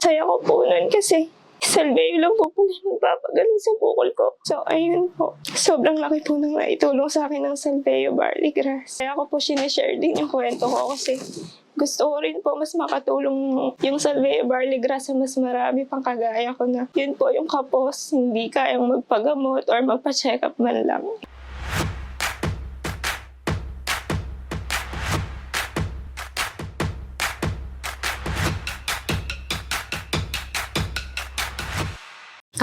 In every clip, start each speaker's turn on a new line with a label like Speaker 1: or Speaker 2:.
Speaker 1: Saya ko po nun kasi Salveyo lang po pala yung magpapagaling sa bukol ko. So, ayun po. Sobrang laki po nang naitulong sa akin ng Salveyo Barley Grass. Kaya ko po sinishare din yung kwento ko kasi gusto ko rin po mas makatulong yung Salveyo Barley Grass sa mas marami pang kagaya ko na yun po yung kapos, hindi kayang magpagamot or magpa-check up man lang.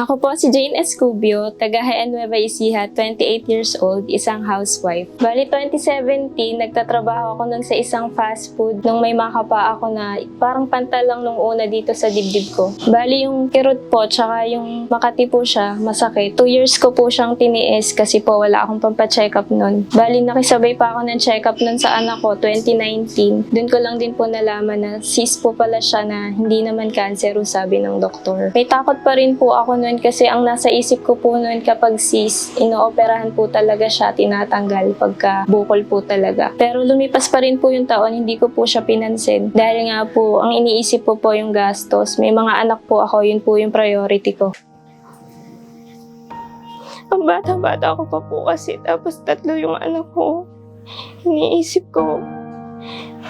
Speaker 1: Ako po si Jane Escubio, taga Nueva Ecija, 28 years old, isang housewife. Bali 2017, nagtatrabaho ako nun sa isang fast food nung may makapa ako na parang pantal lang nung una dito sa dibdib ko. Bali yung kirot po, tsaka yung Makati po siya, masakit. 2 years ko po siyang tiniis kasi po wala akong pampa-check up nun. Bali nakisabay pa ako ng check up nun sa anak ko, 2019. Dun ko lang din po nalaman na cyst po pala siya na hindi naman cancer, sabi ng doktor. May takot pa rin po ako nun kasi ang nasa isip ko po noon kapag cyst, inooperahan po talaga siya, tinatanggal pagka bukol po talaga. Pero lumipas pa rin po yung taon, hindi ko po siya pinansin. Dahil nga po, ang iniisip po yung gastos. May mga anak po ako, yun po yung priority ko. Ang bata-bata ko pa po kasi, tapos 3 yung anak ko. Iniisip ko,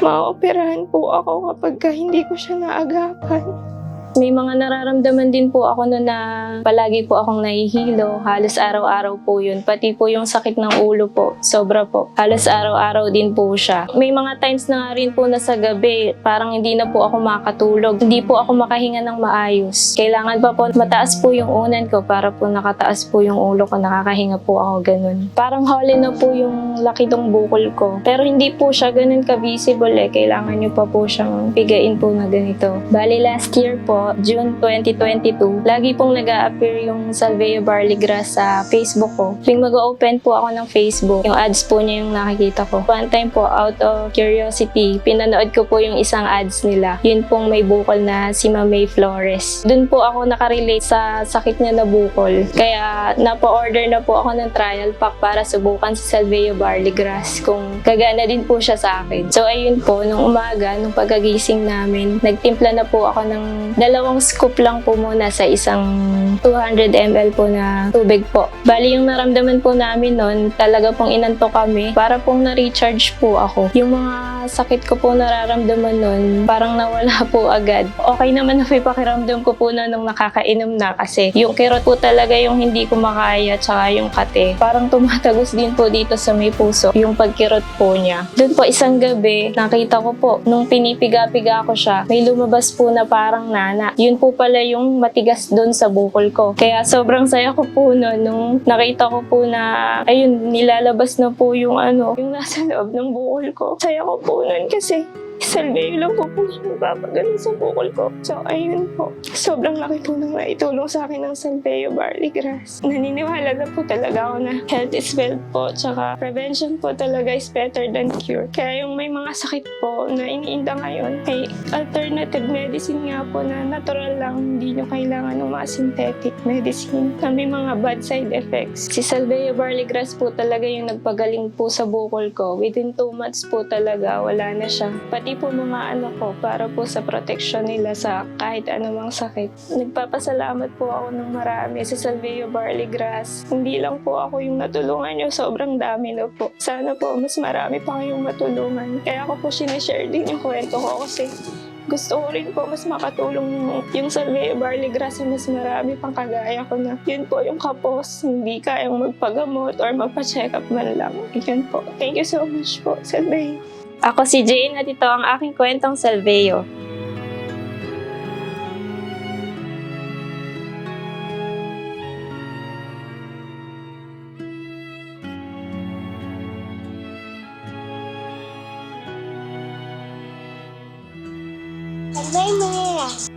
Speaker 1: maoperahan po ako kapag hindi ko siya naagapan. May mga nararamdaman din po ako na palagi po akong nahihilo. Halos araw-araw po yun. Pati po yung sakit ng ulo po. Sobra po. Halos araw-araw din po siya. May mga times na nga rin po na sa gabi, parang hindi na po ako makatulog. Hindi po ako makahinga ng maayos. Kailangan pa po mataas po yung unan ko para po nakataas po yung ulo ko. Nakakahinga po ako ganun. Parang hole na po yung laki ng bukol ko. Pero hindi po siya ganun ka-visible eh. Kailangan nyo pa po siyang pigain po na ganito. Bali last year po, June 2022, lagi pong nag-a-appear yung Salveyo Barley Grass sa Facebook ko. Tuwing mag-open po ako ng Facebook, yung ads po niya yung nakikita ko. One time po, out of curiosity, pinanood ko po yung isang ads nila. Yun pong may bukol na si Mamay Flores. Doon po ako nakarelate sa sakit niya na bukol. Kaya napa-order na po ako ng trial pack para subukan si Salveyo Barley Grass kung kagana din po siya sa akin. So ayun po, nung umaga, nung pagkagising namin, nagtimpla na po ako ng 2 scoop lang po muna sa isang 200 ml po na tubig po. Bali yung naramdaman po namin nun, talaga pong inantok kami para pong na-recharge po ako. Yung mga sakit ko po nararamdaman nun, parang nawala po agad. Okay naman na may pakiramdam ko po na nung nakakainom na kasi yung kirot po talaga yung hindi ko makaya tsaka yung kate. Parang tumatagos din po dito sa may puso yung pagkirot po niya. Doon po isang gabi, nakita ko po, nung pinipiga-piga ko siya, may lumabas po na parang nana. Yun po pala yung matigas doon sa bukol ko. Kaya sobrang saya ko po noon nung nakita ko po na ayun, nilalabas na po yung yung nasa loob ng bukol ko. Saya ko po noon kasi Salveyo lang po yung magpapagaling sa bukol ko. So, ayun po. Sobrang laki po nang naitulong sa akin ng Salveyo Barley Grass. Naniniwala na po talaga ako na health is wealth po. Tsaka prevention po talaga is better than cure. Kaya yung may mga sakit po na iniinda ngayon, may alternative medicine nga po na natural lang. Hindi nyo kailangan ng mga synthetic medicine na may mga bad side effects. Si Salveyo Barley Grass po talaga yung nagpagaling po sa bukol ko. Within 2 months po talaga, wala na siya. Pati po mga ko para po sa protection nila sa kahit anumang sakit. Nagpapasalamat po ako ng marami sa Salveyo Barley Grass. Hindi lang po ako yung natulungan nyo, sobrang dami na po. Sana po mas marami pa kayong matulungan. Kaya ako po sinishare din yung kwento ko kasi gusto ko rin po mas makatulong yung Salveyo Barley Grass sa mas marami pang kagaya ko na yun po yung kapos, hindi kayang magpagamot or magpa-check up man lang. Yun po. Thank you so much po, Salveyo. Ako si Jane at ito ang aking kwentong Salveyo.
Speaker 2: Salveyo mo yan.